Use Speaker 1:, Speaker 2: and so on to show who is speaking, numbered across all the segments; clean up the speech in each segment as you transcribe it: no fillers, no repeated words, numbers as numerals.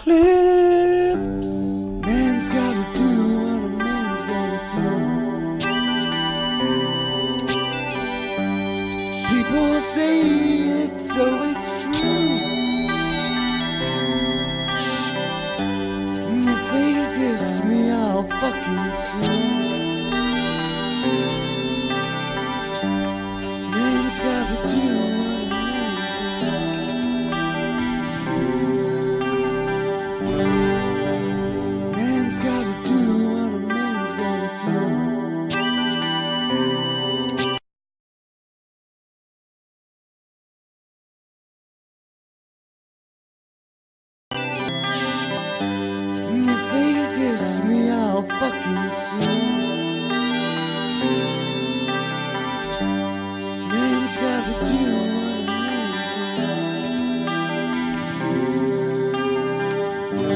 Speaker 1: clips.
Speaker 2: Man's gotta do what a man's gotta do. People say it, so it's true. And if they diss me, I'll fucking sue. Man's gotta do what a man's gotta do. Man's gotta do what a man's gotta do. And if they diss me, I'll fucking sue. Man's gotta do what a man's gotta do.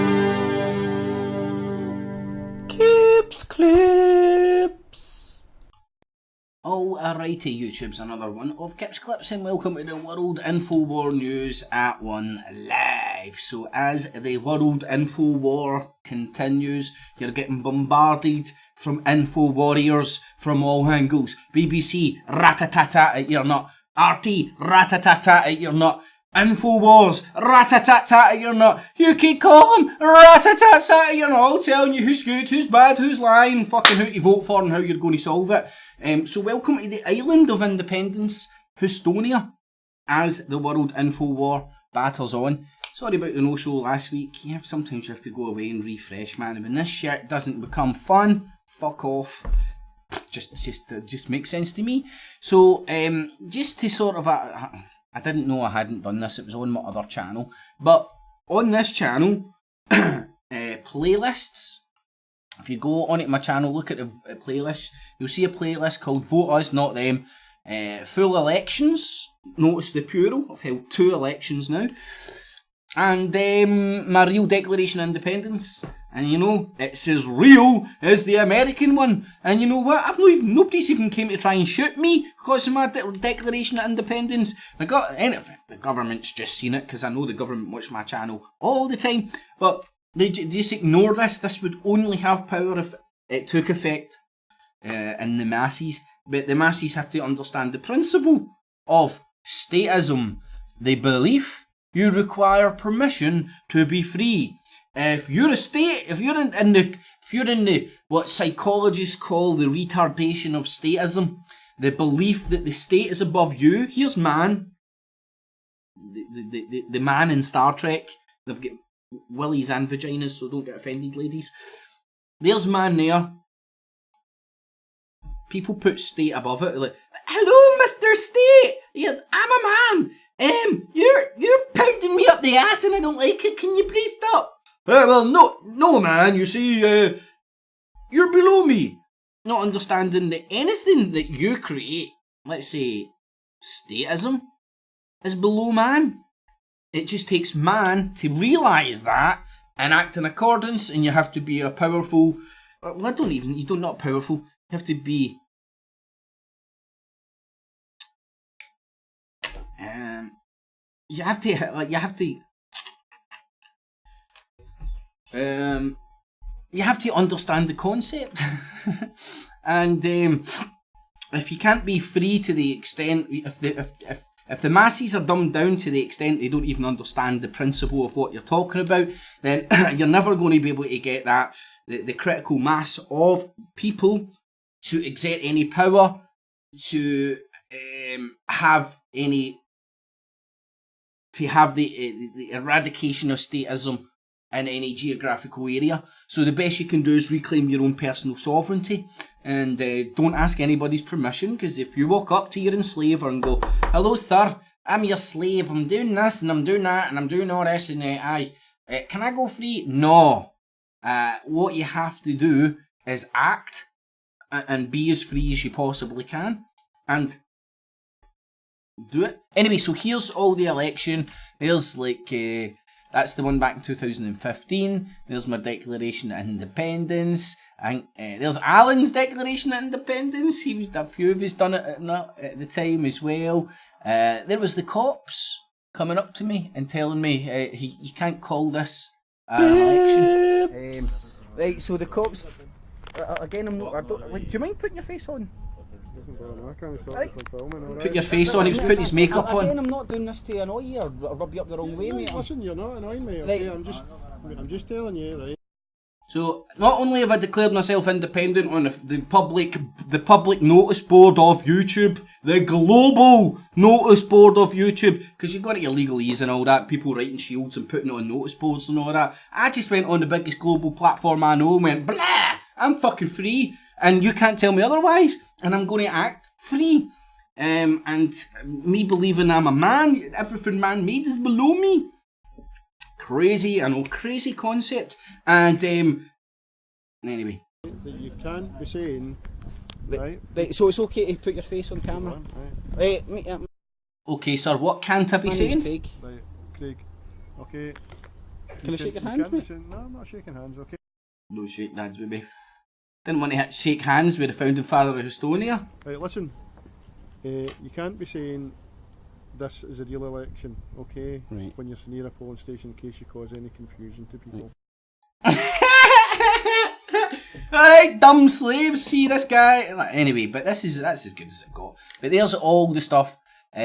Speaker 1: Kips clips.
Speaker 3: Oh, alrighty, YouTube's another one of Kips Clips, and welcome to the World InfoWar News at 1 Live. So as the World InfoWar continues, you're getting bombarded from info warriors from all angles. BBC, ratatata at your nut. RT, ratatata at your nut. InfoWars, ratatata at your nut. You keep calling ratatata at your nut, all telling you who's good, who's bad, who's lying, fucking who to vote for and how you're going to solve it. So welcome to the island of independence, Hustonia, as the World InfoWar batters on. Sorry about the no-show last week. Sometimes you have to go away and refresh, man. And when this shit doesn't become fun, fuck off. Just makes sense to me. So, just to sort of... I didn't know I hadn't done this. It was on my other channel. But on this channel, playlists... If you go onto my channel, look at the playlist, you'll see a playlist called Vote Us, Not Them. Full elections. Notice the plural. I've held 2 elections now. And my real Declaration of Independence. And you know, it's as real as the American one. And you know what? Nobody's even came to try and shoot me because of my Declaration of Independence. The government's just seen it because I know the government watch my channel all the time. But they just ignore this. This would only have power if it took effect in the masses. But the masses have to understand the principle of statism. The belief you require permission to be free. If you're in the what psychologists call the retardation of statism, the belief that the state is above you. Here's man, the man in Star Trek. They've got willies and vaginas, so don't get offended, ladies. There's man there. People put state above it. Like, hello, Mr. State. Yeah, I'm a man. You're pounding me up the ass, and I don't like it. Can you please stop? Well, no, man. You see, you're below me. Not understanding that anything that you create, let's say, statism, is below man. It just takes man to realise that and act in accordance, and you have to be a powerful... Well, you're not powerful. You have to be... You have to understand the concept. And if you can't be free to the extent... If the masses are dumbed down to the extent they don't even understand the principle of what you're talking about, then you're never going to be able to get the critical mass of people to exert any power, to have the eradication of statism in any geographical area. So the best you can do is reclaim your own personal sovereignty, and don't ask anybody's permission, because if you walk up to your enslaver and go, hello sir, I'm your slave, I'm doing this and I'm doing that and I'm doing all this, and can I go free? No. What you have to do is act and be as free as you possibly can, and do it. Anyway, so here's all the election. There's that's the one back in 2015. There's my Declaration of Independence. And there's Alan's Declaration of Independence. A few of us done it at the time as well. There was the cops coming up to me and telling me, you can't call this election. Right, so the cops. Again, I'm not. I don't. Like, do you mind putting your face on?
Speaker 2: I can't stop you from filming, alright?
Speaker 3: Put your face on. He was putting his makeup on. Again, I'm not doing this to annoy you or rub you up the wrong way, mate.
Speaker 2: Listen, you're not annoying me, okay?
Speaker 3: Right.
Speaker 2: I'm just telling you, right?
Speaker 3: So, not only have I declared myself independent on the public notice board of YouTube, the global notice board of YouTube, because you've got your legalese and all that, people writing shields and putting it on notice boards and all that. I just went on the biggest global platform I know and went, blah, I'm fucking free, and you can't tell me otherwise, and I'm going to act free. And me believing I'm a man, everything man made is below me. Crazy, I know, crazy concept. And anyway,
Speaker 2: That you can't be saying, right?
Speaker 3: Right, so it's okay to put your face on camera. Right. Okay, sir, what can't I be saying?
Speaker 2: Craig. Right, Craig. Okay.
Speaker 3: Can I shake your hand, mate?
Speaker 2: No, I'm not shaking hands, okay?
Speaker 3: No shake hands with me. Didn't want to shake hands with the founding father of Estonia.
Speaker 2: Right, listen. You can't be saying this is a real election, okay?
Speaker 3: Right.
Speaker 2: When you're near a polling station, in case you cause any confusion to people.
Speaker 3: Alright, dumb slaves, see this guy. Anyway, but that's as good as it got. But there's all the stuff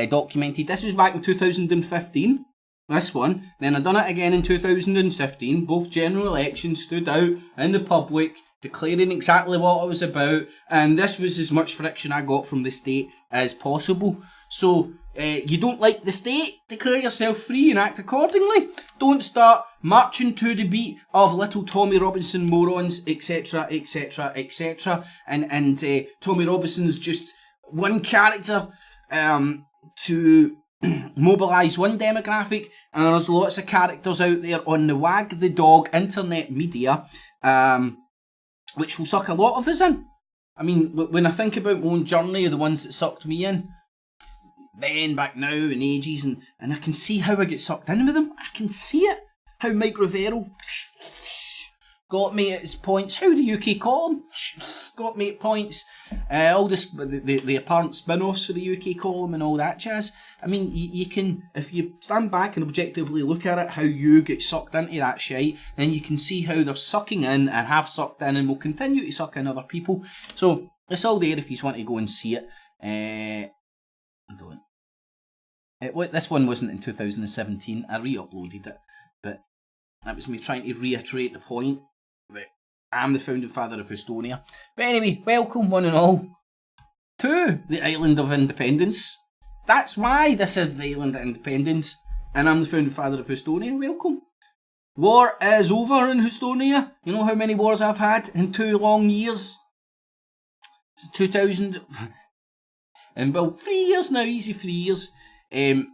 Speaker 3: documented. This was back in 2015. This one. Then I done it again in 2015. Both general elections, stood out in the public, declaring exactly what I was about. And this was as much friction I got from the state as possible. So, you don't like the state? Declare yourself free and act accordingly. Don't start marching to the beat of little Tommy Robinson morons, etc, etc, etc. And Tommy Robinson's just one character to mobilise one demographic, and there's lots of characters out there on the wag the dog internet media which will suck a lot of us in. I mean, when I think about my own journey, the ones that sucked me in then, back now, in ages, and I can see how I get sucked in with them. I can see it. How Mike Rivero got me at his points. How the UK call him. Got me at points. All this, the apparent spin-offs for the UK column and all that jazz. I mean, you can, if you stand back and objectively look at it, how you get sucked into that shite, then you can see how they're sucking in and have sucked in and will continue to suck in other people. So, it's all there if you want to go and see it. I don't. This one wasn't in 2017. I re-uploaded it, but that was me trying to reiterate the point that I'm the founding father of Estonia. But anyway, welcome one and all to the Island of Independence. That's why this is the Island of Independence, and I'm the founding father of Estonia. Welcome. War is over in Estonia. You know how many wars I've had in 2 long years? It's 2000... And well, 3 years now, easy 3 years. 0.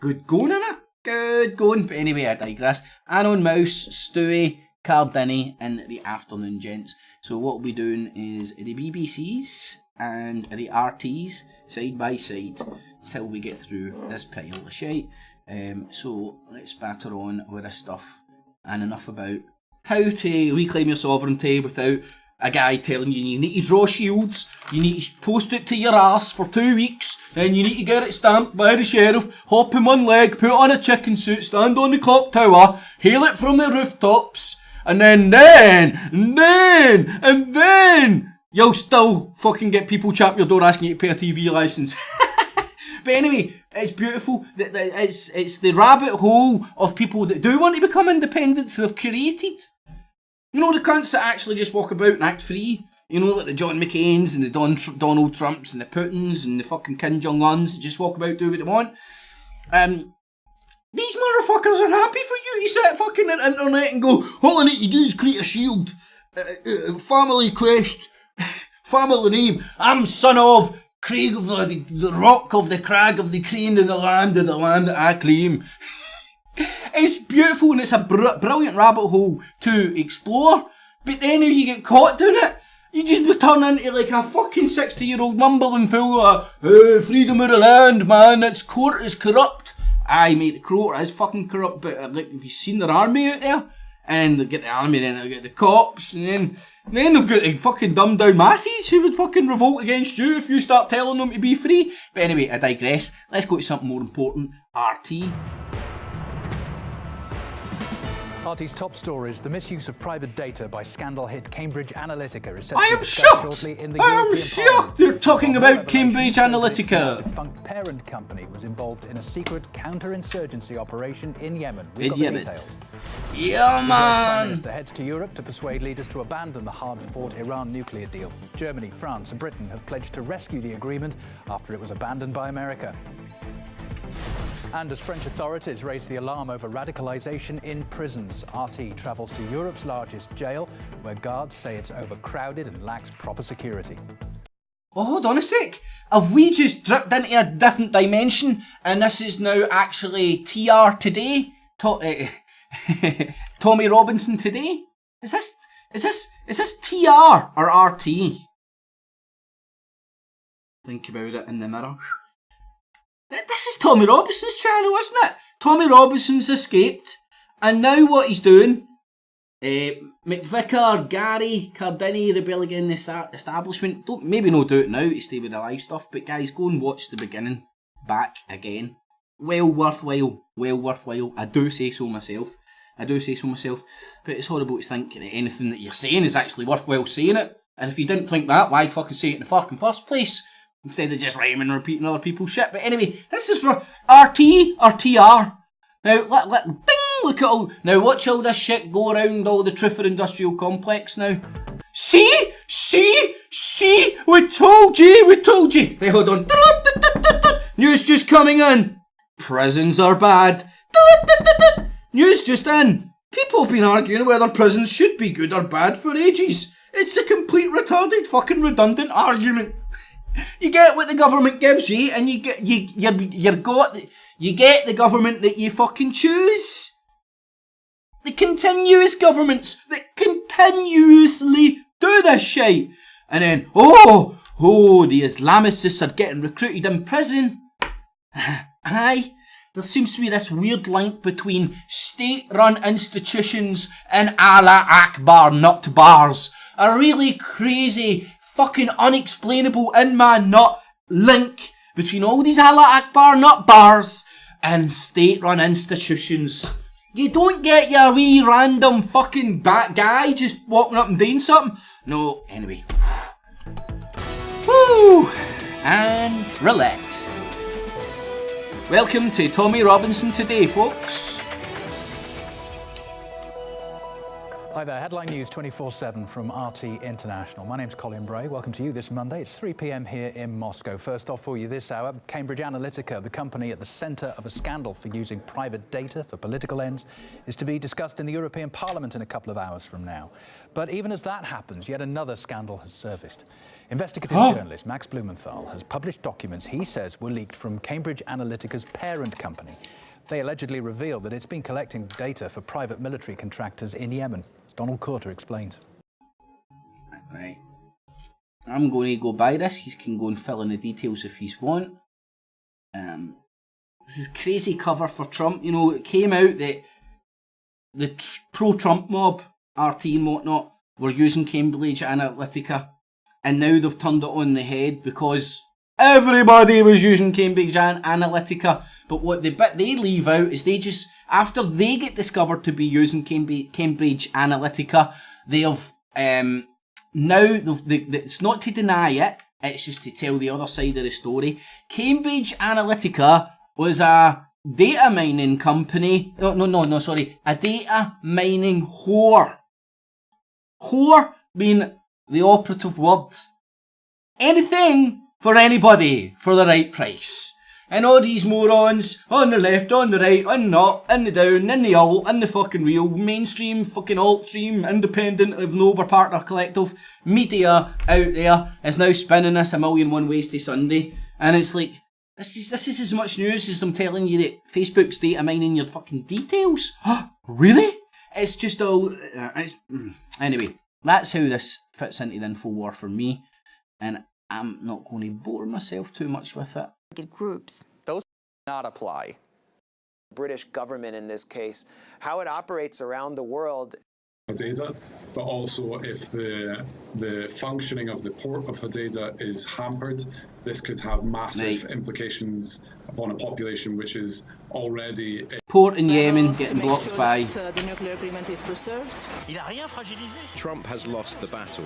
Speaker 3: Good going, innit? Good going. But anyway, I digress. Anon Mouse, Stewie, Cardini in the afternoon, gents. So what we'll be doing is the BBCs and the RTs side by side until we get through this pile of shite. So let's batter on with this stuff, and enough about how to reclaim your sovereignty without a guy telling you need to draw shields, you need to post it to your arse for 2 weeks, then you need to get it stamped by the sheriff, hop in one leg, put on a chicken suit, stand on the clock tower, hail it from the rooftops, and then you'll still fucking get people chap your door asking you to pay a TV licence. But anyway, it's beautiful. It's the rabbit hole of people that do want to become independent so they've created. You know, the cunts that actually just walk about and act free. You know, like the John McCains and the Donald Trumps and the Putins and the fucking Kim Jong-uns that just walk about, do what they want. These motherfuckers are happy for you to sit fucking on the internet and go, all I need to do is create a shield. Family crest. Family name. I'm son of Craig of the rock of the crag of the crane of the land that I claim. It's beautiful and it's a brilliant rabbit hole to explore, but then if you get caught doing it, you just turn into like a fucking 60-year-old mumbling fool of freedom of the land, man, its court is corrupt. Aye mate, the court is fucking corrupt, but like, have you seen their army out there? And they get the army, then they get the cops, and then they've got the fucking dumbed down masses who would fucking revolt against you if you start telling them to be free. But anyway, I digress. Let's go to something more important. RT.
Speaker 4: RT's top stories: the misuse of private data by scandal hit Cambridge Analytica is set
Speaker 3: I
Speaker 4: to
Speaker 3: am
Speaker 4: be discussed
Speaker 3: shocked!
Speaker 4: shortly in the
Speaker 3: I am
Speaker 4: European
Speaker 3: shocked
Speaker 4: Parliament.
Speaker 3: they're talking
Speaker 4: While
Speaker 3: about Cambridge
Speaker 4: revelation showed that its now
Speaker 3: Analytica.
Speaker 4: defunct parent company was involved in a secret counter-insurgency operation in Yemen. We've
Speaker 3: In
Speaker 4: got
Speaker 3: Yemen.
Speaker 4: the details.
Speaker 3: Yeah,
Speaker 4: Israel's Prime
Speaker 3: man!
Speaker 4: Minister heads to Europe to persuade leaders to abandon the hard-fought Iran nuclear deal. Germany, France and Britain have pledged to rescue the agreement after it was abandoned by America. And as French authorities raise the alarm over radicalisation in prisons, RT travels to Europe's largest jail, where guards say it's overcrowded and lacks proper security.
Speaker 3: Oh, hold on a sec. Have we just dripped into a different dimension and this is now actually TR today? Tommy Robinson today? Is this TR or RT? Think about it in the mirror. This is Tommy Robinson's channel, isn't it? Tommy Robinson's escaped, and now what he's doing, McVicar, Gary, Cardini rebel against the establishment. Don't maybe not do it now to stay with the live stuff, but guys, go and watch the beginning back again. Well worthwhile, well worthwhile. I do say so myself. But it's horrible to think that anything that you're saying is actually worthwhile saying it. And if you didn't think that, why fucking say it in the fucking first place? Instead of just rhyming and repeating other people's shit. But anyway, this is for RT or TR. Now, ding, look at all. Now, watch all this shit go around all the Truther Industrial Complex now. See? We told you. Wait, hold on. News just coming in. Prisons are bad. News just in. People have been arguing whether prisons should be good or bad for ages. It's a complete retarded fucking redundant argument. You get what the government gives you, and you get the government that you fucking choose. The continuous governments that continuously do this shit. And then, the Islamists are getting recruited in prison. Aye, there seems to be this weird link between state-run institutions and Allah Akbar nut bars. A really crazy, fucking unexplainable in my nut link between all these Allah Akbar nut bars and state-run institutions. You don't get your wee random fucking bat guy just walking up and doing something. No, anyway. Woo! And relax. Welcome to Tommy Robinson Today, folks.
Speaker 4: Hi there, Headline News 24/7 from RT International. My name's Colin Bray. Welcome to you this Monday. It's 3 p.m. here in Moscow. First off for you this hour, Cambridge Analytica, the company at the centre of a scandal for using private data for political ends, is to be discussed in the European Parliament in a couple of hours from now. But even as that happens, yet another scandal has surfaced. Investigative journalist Max Blumenthal has published documents he says were leaked from Cambridge Analytica's parent company. They allegedly revealed that it's been collecting data for private military contractors in Yemen. As Donald Courter explains.
Speaker 3: Right. I'm going to go by this. You can go and fill in the details if you want. This is crazy cover for Trump. You know, it came out that the pro-Trump mob, RT and whatnot, were using Cambridge Analytica. And now they've turned it on the head because everybody was using Cambridge Analytica. But what the bit they leave out is they just, after they get discovered to be using Cambridge Analytica, they have it's not to deny it, it's just to tell the other side of the story. Cambridge Analytica was a data mining company. A data mining whore. Whore being the operative word. Anything for anybody for the right price. And all these morons on the left, on the right, on the up, in the down, in the alt, in the fucking real, mainstream, fucking alt-stream, independent of no partner collective, media out there is now spinning this 1,000,001 ways to Sunday. And it's like, this is as much news as them telling you that Facebook's data mining your fucking details. Really? It's just all... Anyway, that's how this fits into the InfoWar for me. And I'm not going to bore myself too much with it.
Speaker 5: Groups.
Speaker 6: Those not apply.
Speaker 7: British government in this case, how it operates around the world.
Speaker 8: Data
Speaker 5: but also if the functioning of the port of Hodeidah is hampered, this could have massive implications upon a population which is already...
Speaker 3: Port in Yemen getting blocked by...
Speaker 7: The nuclear agreement is preserved.
Speaker 8: Trump has lost the battle.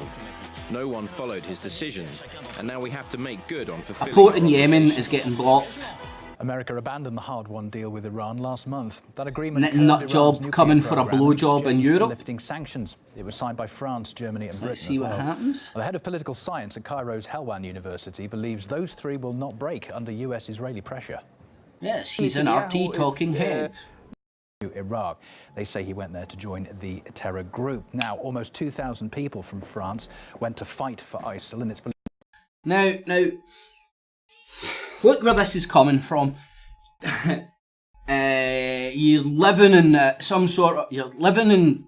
Speaker 8: No one followed his decision, and now we have to make good on fulfilling...
Speaker 3: A port in Yemen is getting blocked.
Speaker 4: America abandoned the hard-won deal with Iran last month. That agreement
Speaker 3: nut job coming for a blowjob in Europe.
Speaker 4: Lifting sanctions. It was signed by France, Germany and Britain.
Speaker 3: Let's see what happens.
Speaker 4: Well, the head of political science at Cairo's Helwan University believes those three will not break under US-Israeli pressure.
Speaker 3: Yes, he's an RT talking head.
Speaker 4: Iraq. They say he went there to join the terror group. Now, almost 2,000 people from France went to fight for ISIL, and it's believed...
Speaker 3: Now, look where this is coming from. You're living in you're living in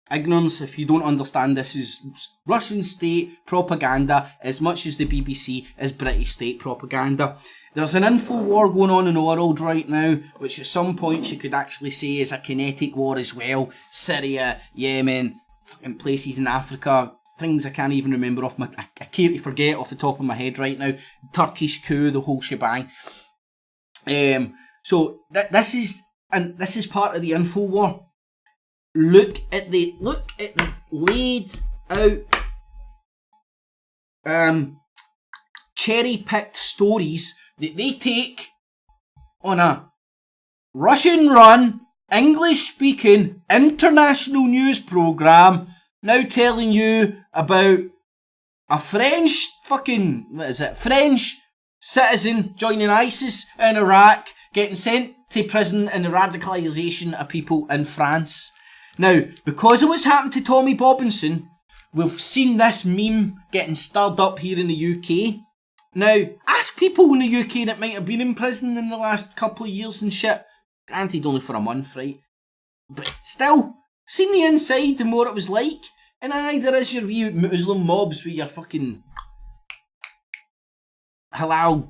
Speaker 3: ignorance if you don't understand this is Russian state propaganda as much as the BBC is British state propaganda. There's an info war going on in the world right now, which at some point you could actually say is a kinetic war as well. Syria, Yemen, in places in Africa, things I can't even remember off my... I can't forget off the top of my head right now. Turkish coup, the whole shebang. So this is part of the info war. Look at the laid out cherry-picked stories that they take on a Russian-run, English-speaking, international news programme, now telling you about a French French citizen joining ISIS in Iraq, getting sent to prison and the radicalisation of people in France. Now, because of what's happened to Tommy Robinson, we've seen this meme getting stirred up here in the UK. Now, ask people in the UK that might have been in prison in the last couple of years and shit. Granted, only for a month, right? But still, seen the inside and what it was like. And aye, there is your wee Muslim mobs with your fucking halal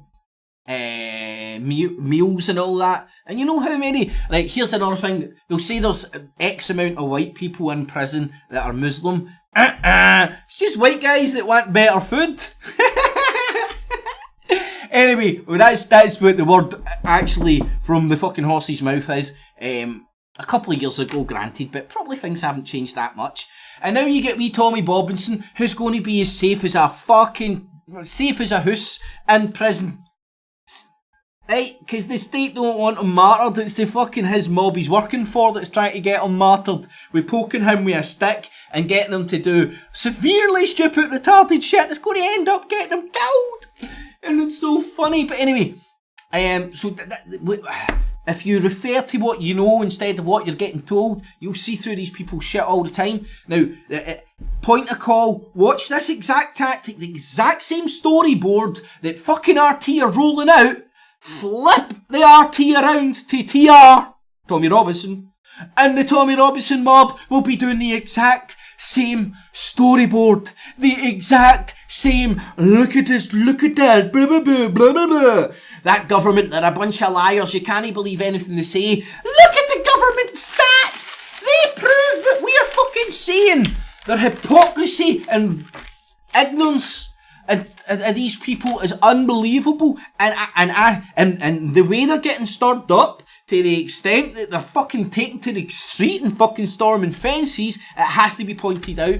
Speaker 3: meals and all that. And you know how many... Like, here's another thing. They'll say there's X amount of white people in prison that are Muslim. It's just white guys that want better food. Anyway, well, that's what the word actually from the fucking horse's mouth is. A couple of years ago, granted, but probably things haven't changed that much. And now you get wee Tommy Robinson, who's going to be as safe as a house in prison. Right? Because the state don't want him martyred. It's the fucking his mob he's working for that's trying to get him martyred. We're poking him with a stick and getting him to do severely stupid, retarded shit that's going to end up getting him killed. And it's so funny. But anyway, if you refer to what you know instead of what you're getting told, you'll see through these people's shit all the time. Now, point of call, watch this exact tactic, the exact same storyboard that fucking RT are rolling out. Flip the RT around to TR, Tommy Robinson, and the Tommy Robinson mob will be doing the exact same storyboard. The exact same, look at this, look at that, blah, blah, blah, blah, blah, blah. That government, they're a bunch of liars, you can't believe anything they say. Look at the government stats! They prove what we're fucking saying. Their hypocrisy and ignorance of these people is unbelievable, and the way they're getting stirred up to the extent that they're fucking taken to the street and fucking storming fences, it has to be pointed out.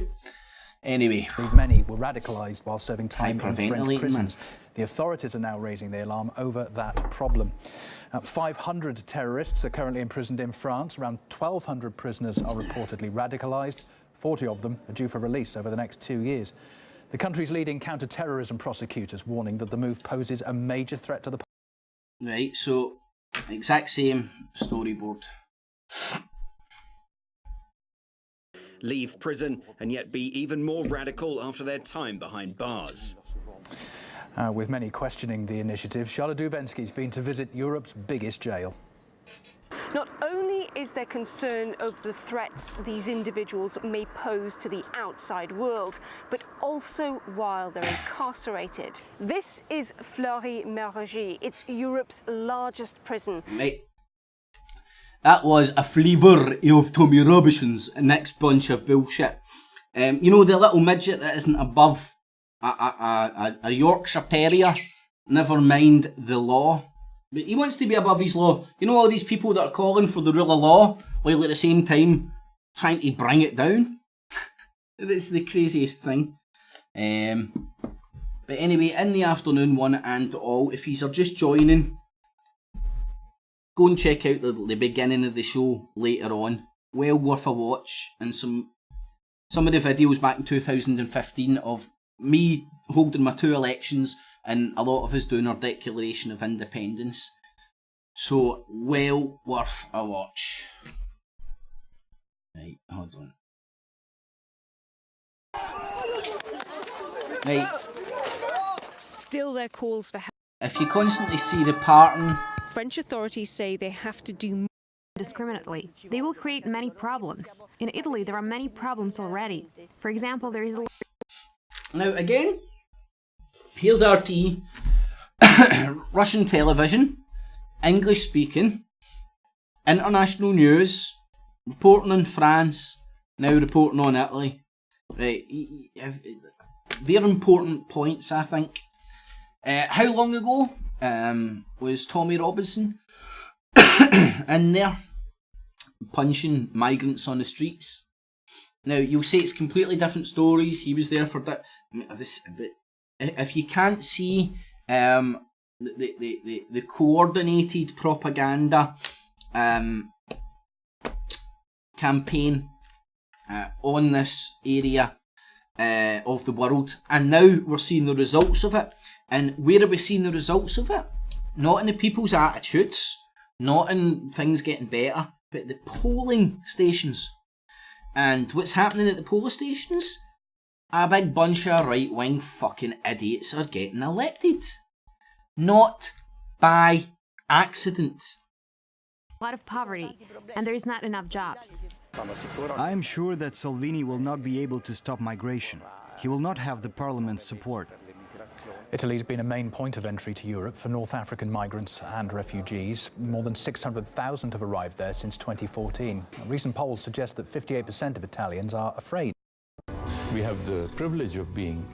Speaker 3: Anyway,
Speaker 4: many were radicalised while serving time in French prisons.
Speaker 3: Man.
Speaker 4: The authorities are now raising the alarm over that problem. 500 terrorists are currently imprisoned in France. Around 1,200 prisoners are reportedly radicalised. 40 of them are due for release over the next 2 years. The country's leading counter-terrorism prosecutors warning that the move poses a major threat to the...
Speaker 3: Right, so, exact same storyboard.
Speaker 9: Leave prison and yet be even more radical after their time behind bars.
Speaker 4: With many questioning the initiative, Charlotte Dubensky's been to visit Europe's biggest jail.
Speaker 10: Not only is there concern of the threats these individuals may pose to the outside world, but also while they're incarcerated. This is Fleury-Mérogis. It's Europe's largest prison.
Speaker 3: Mate, that was a flavour of Tommy Robinson's next bunch of bullshit. You know, the little midget that isn't above a Yorkshire Terrier, never mind the law. But he wants to be above his law. You know all these people that are calling for the rule of law, while at the same time trying to bring it down? That's the craziest thing. But anyway, in the afternoon one and all, if you are just joining, go and check out the beginning of the show later on. Well worth a watch. And some of the videos back in 2015 of me holding my 2 elections and a lot of us doing our Declaration of Independence. So, well worth a watch. Right, hold on. Right.
Speaker 10: Still, their calls for help.
Speaker 3: If you constantly see the pattern,
Speaker 10: French authorities say they have to do more.
Speaker 11: Indiscriminately. They will create many problems. In Italy, there are many problems already. For example, there is a...
Speaker 3: Now again, here's RT, Russian television, English speaking, international news, reporting on France, now reporting on Italy. Right, they're important points, I think. How long ago was Tommy Robinson in there punching migrants on the streets? Now, you'll say it's completely different stories. He was there for this, but if you can't see the coordinated propaganda campaign on this area of the world, and now we're seeing the results of it. And where are we seeing the results of it? Not in the people's attitudes, not in things getting better, but the polling stations. And what's happening at the polling stations? A big bunch of right-wing fucking idiots are getting elected. Not by accident.
Speaker 11: A lot of poverty, and there is not enough jobs.
Speaker 12: I am sure that Salvini will not be able to stop migration. He will not have the parliament's support.
Speaker 4: Italy's been a main point of entry to Europe for North African migrants and refugees. More than 600,000 have arrived there since 2014. Recent polls suggest that 58% of Italians are afraid.
Speaker 13: We have the privilege of being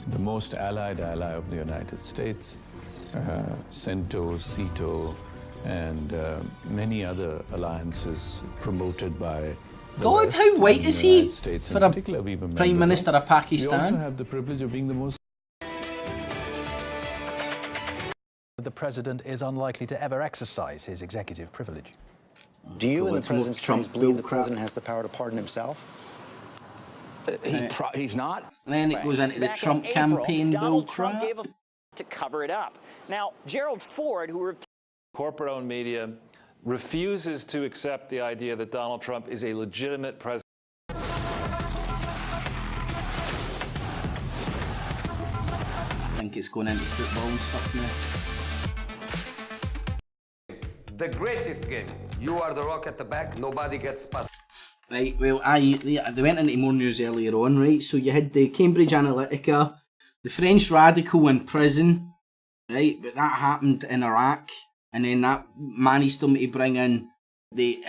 Speaker 13: the most allied ally of the United States. CENTO, CETO, and many other alliances promoted by
Speaker 3: God,
Speaker 13: West
Speaker 3: how white is he
Speaker 13: States
Speaker 3: for a Prime Minister of Pakistan?
Speaker 13: We also have the privilege of being the most...
Speaker 4: The president is unlikely to ever exercise his executive privilege.
Speaker 14: Do you and the president's trainers believe the president has the power to pardon himself?
Speaker 15: He's not.
Speaker 3: And then it goes into the Trump campaign bull crap.
Speaker 15: To cover it up. Now, Gerald Ford, who...
Speaker 16: Corporate-owned media refuses to accept the idea that Donald Trump is a legitimate president.
Speaker 3: I think it's going into football and stuff now.
Speaker 17: The greatest game. You are the rock at the back, nobody gets past.
Speaker 3: Right, well, they went into more news earlier on, right? So you had the Cambridge Analytica, the French radical in prison, right? But that happened in Iraq, and then that managed them to bring in the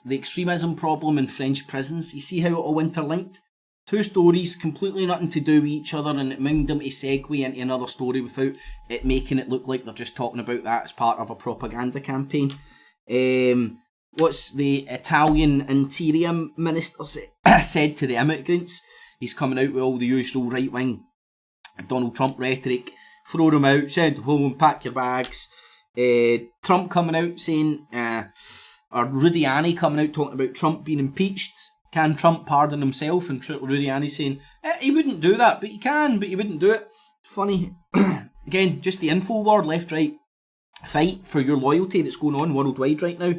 Speaker 3: extremism problem in French prisons. You see how it all interlinked? Two stories, completely nothing to do with each other, and it allowed them to segue into another story without it making it look like they're just talking about that as part of a propaganda campaign. What's the Italian Interior Minister said to the immigrants? He's coming out with all the usual right-wing Donald Trump rhetoric. Throw them out, send them home, pack your bags. Trump coming out saying, or Rudiani coming out talking about Trump being impeached. Can Trump pardon himself? And Rudiani saying, he wouldn't do that, but he can, but he wouldn't do it. Funny. Again, just the InfoWar left-right fight for your loyalty that's going on worldwide right now.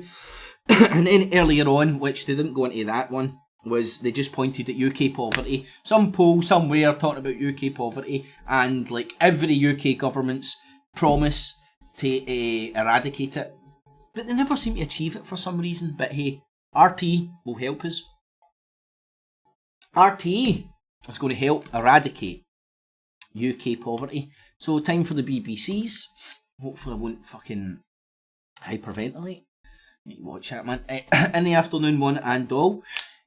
Speaker 3: And then earlier on, which they didn't go into that one, was they just pointed at UK poverty. Some poll somewhere talking about UK poverty, and like every UK government's promise to eradicate it. But they never seem to achieve it for some reason. But hey, RT will help us. RT is going to help eradicate UK poverty. So time for the BBCs. Hopefully I won't fucking hyperventilate. Watch that, man. In the afternoon one and all.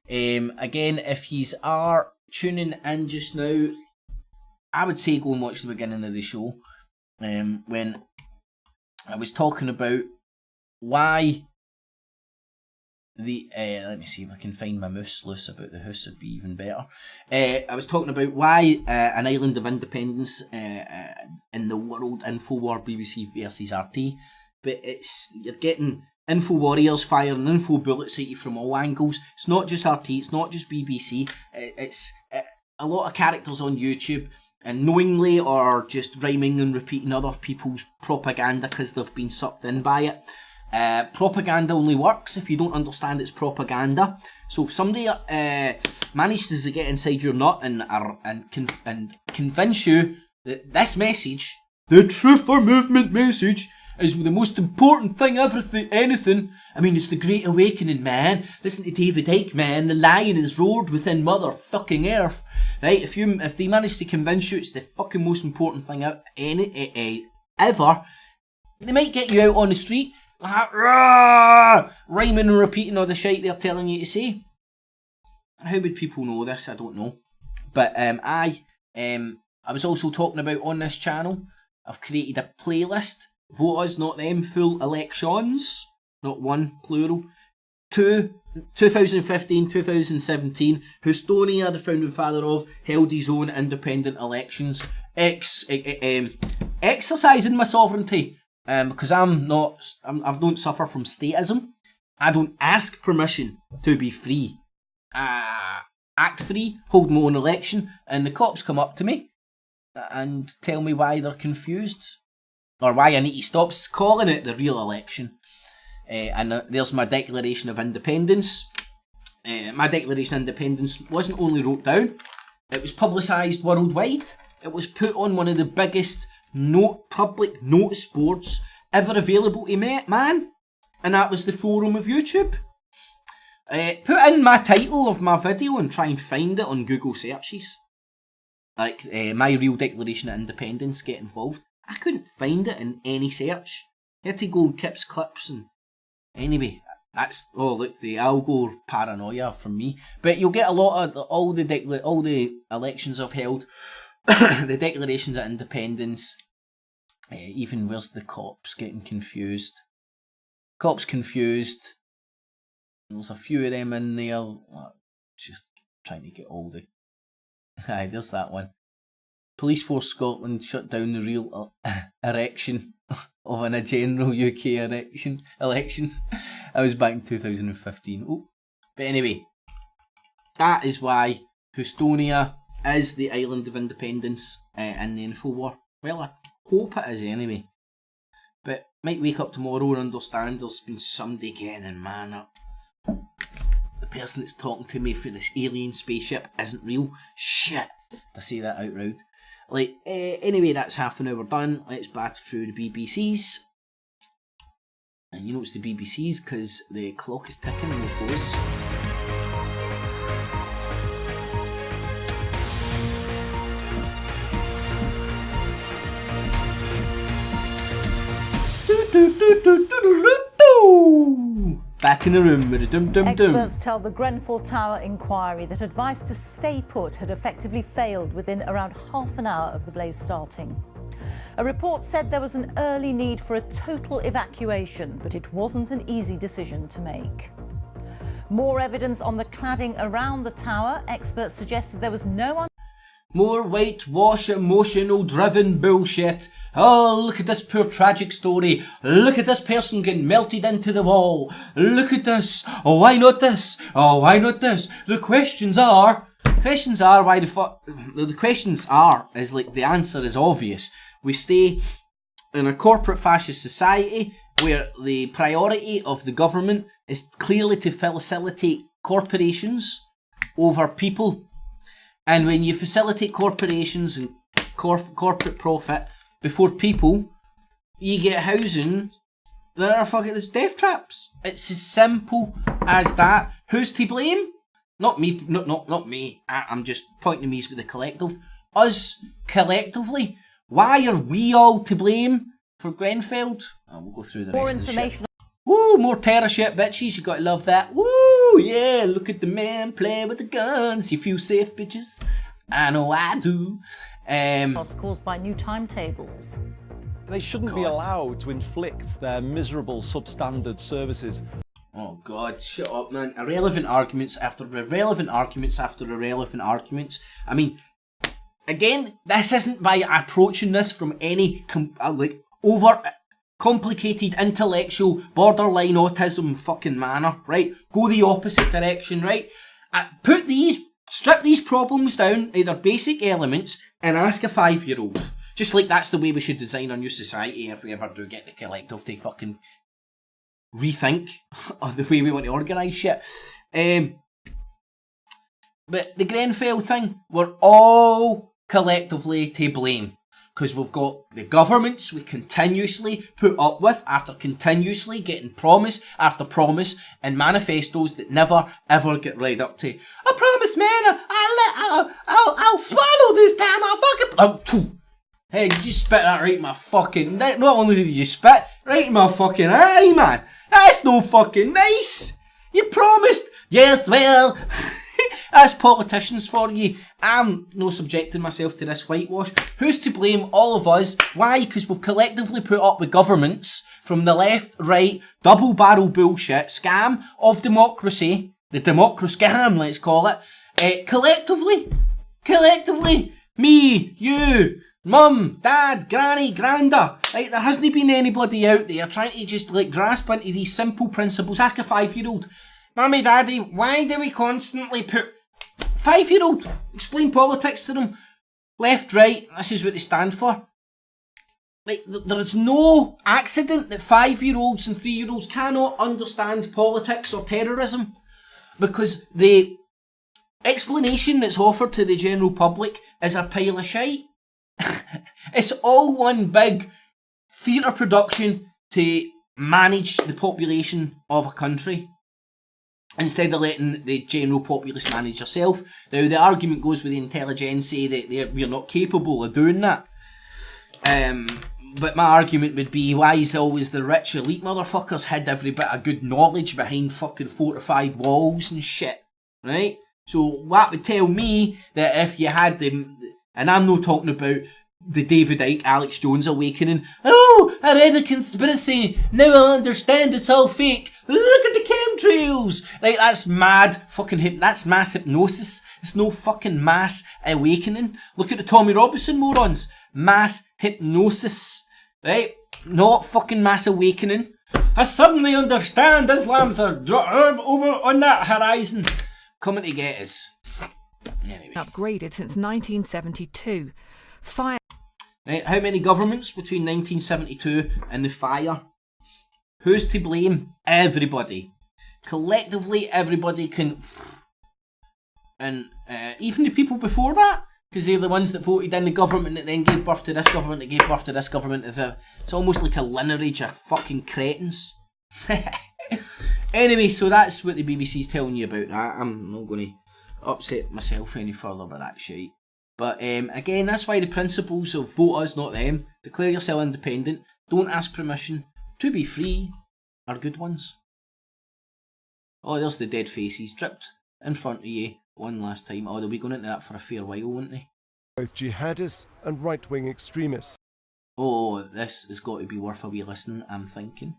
Speaker 3: Again, if you are tuning in just now, I would say go and watch the beginning of the show, when I was talking about why the let me see if I can find my moose loose about the house, would be even better. I was talking about why an island of independence in the world, InfoWar, BBC versus RT, but you're getting info warriors firing info bullets at you from all angles. It's not just RT, it's not just BBC, it's a lot of characters on YouTube, and knowingly or just rhyming and repeating other people's propaganda because they've been sucked in by it. Propaganda only works if you don't understand it's propaganda. So if somebody manages to get inside your nut and convince you that this message, the Truth for Movement message, is the most important thing anything. I mean, it's the Great Awakening, man. Listen to David Icke, man. The lion is roared within motherfucking earth. Right? If they manage to convince you it's the fucking most important thing ever, they might get you out on the street, rhyming and repeating all the shite they're telling you to say. How would people know this? I don't know. But I was also talking about on this channel, I've created a playlist. Vote Us, Not Them, full elections. Not one, plural. 2015, 2017, Estonia, the founding father of, held his own independent elections. Exercising my sovereignty. Because I don't suffer from statism. I don't ask permission to be free. Act free, hold my own election, and the cops come up to me and tell me why they're confused, or why I need to stop calling it the real election. And there's my Declaration of Independence. My Declaration of Independence wasn't only wrote down, it was publicised worldwide. It was put on one of the biggest public notice boards ever available to man, and that was the forum of YouTube. Put in my title of my video and try and find it on Google searches. Like, My Real Declaration of Independence, get involved. I couldn't find it in any search. I had to go Kips Clips and... Anyway, that's... Oh, look, the algo paranoia from me. But you'll get a lot of... all the elections I've held. The Declarations of Independence. Even where's the cops getting confused? Cops confused. There's a few of them in there. Just trying to get all the... Aye, there's that one. Police Force Scotland shut down the real erection of a general UK election. I was back in 2015. Oh. But anyway, that is why Estonia is the island of independence in the InfoWar. Well, I hope it is anyway. But might wake up tomorrow and understand there's been somebody getting in man up. The person that's talking to me for this alien spaceship isn't real. Shit, to say that out loud. Like, anyway, that's half an hour done. Let's bat through the BBCs. And you know it's the BBCs because the clock is ticking and we'll close. Back in the room with a dum-dum-dum.
Speaker 18: Experts tell the Grenfell Tower inquiry that advice to stay put had effectively failed within around half an hour of the blaze starting. A report said there was an early need for a total evacuation, but it wasn't an easy decision to make. More evidence on the cladding around the tower. Experts suggested there was no...
Speaker 3: More whitewash emotional driven bullshit. Oh, look at this poor tragic story. Look at this person getting melted into the wall. Look at this. Oh, why not this? Oh, why not this? The questions are why the fuck... The questions are, is like the answer is obvious. We stay in a corporate fascist society where the priority of the government is clearly to facilitate corporations over people. And when you facilitate corporations and corporate profit before people, you get housing that are fucking death traps. It's as simple as that. Who's to blame? Not me. Not me. I'm just pointing me with the collective. Us collectively. Why are we all to blame for Grenfell? We'll go through the rest of the shit. Woo, more terror shit, bitches. You gotta love that. Woo, yeah, look at the men play with the guns. You feel safe, bitches? I know I do.
Speaker 18: Caused by new timetables.
Speaker 19: They shouldn't be allowed to inflict their miserable substandard services.
Speaker 3: Oh God, shut up, man. Irrelevant arguments after irrelevant arguments after irrelevant arguments. I mean, again, this isn't by approaching this from any over complicated intellectual borderline autism fucking manner, right? Go the opposite direction, right? Strip these problems down to their basic elements and ask a 5-year-old. Just like that's the way we should design our new society if we ever do get the collective to fucking rethink of the way we want to organise shit. But the Grenfell thing, we're all collectively to blame. Because we've got the governments we continuously put up with after continuously getting promise after promise and manifestos that never ever get right up to. I promise, man, I'll swallow this time. I'll fucking. Hey, you just spit that right in my fucking. Not only did you spit right in my fucking eye, man. That's no fucking nice. You promised. Yes, well. That's politicians for you. I'm no subjecting myself to this whitewash. Who's to blame? All of us. Why? Because we've collectively put up with governments from the left, right, double barrel bullshit, scam of democracy, the democracy scam, let's call it, collectively, me, you, mum, dad, granny, granda, right? There hasn't been anybody out there trying to just grasp into these simple principles. Ask a 5-year-old. Mummy, Daddy, why do we constantly put... 5-year-old, explain politics to them. Left, right, this is what they stand for. There's no accident that 5-year-olds and 3-year-olds cannot understand politics or terrorism. Because the explanation that's offered to the general public is a pile of shite. It's all one big theatre production to manage the population of a country, instead of letting the general populace manage yourself. Now, the argument goes with the intelligentsia that we're not capable of doing that. But my argument would be, why is always the rich elite motherfuckers hid every bit of good knowledge behind fucking fortified walls and shit, right? So that would tell me that if you had them, and I'm not talking about the David Icke, Alex Jones awakening. Oh, I read a conspiracy. Now I understand it's all fake. Look at the chemtrails. Right, that's mad fucking that's mass hypnosis. It's no fucking mass awakening. Look at the Tommy Robinson morons. Mass hypnosis. Right? Not fucking mass awakening. I suddenly understand Islam's are over on that horizon. Coming to get us. Anyway.
Speaker 20: Upgraded since 1972. Fire.
Speaker 3: Right, how many governments between 1972 and the F.E.A.R? Who's to blame? Everybody. Collectively, everybody can... And even the people before that, because they're the ones that voted in the government that then gave birth to this government, that gave birth to this government. It's almost like a lineage of fucking cretins. Anyway, so that's what the BBC's telling you about that. I'm not going to upset myself any further with that shit. But again, that's why the principles of vote us, not them, declare yourself independent, don't ask permission, to be free, are good ones. Oh, there's the dead faces dripped in front of you one last time. Oh, they'll be going into that for a fair while, won't they?
Speaker 21: Both jihadists and right-wing extremists.
Speaker 3: Oh, this has got to be worth a wee listen, I'm thinking.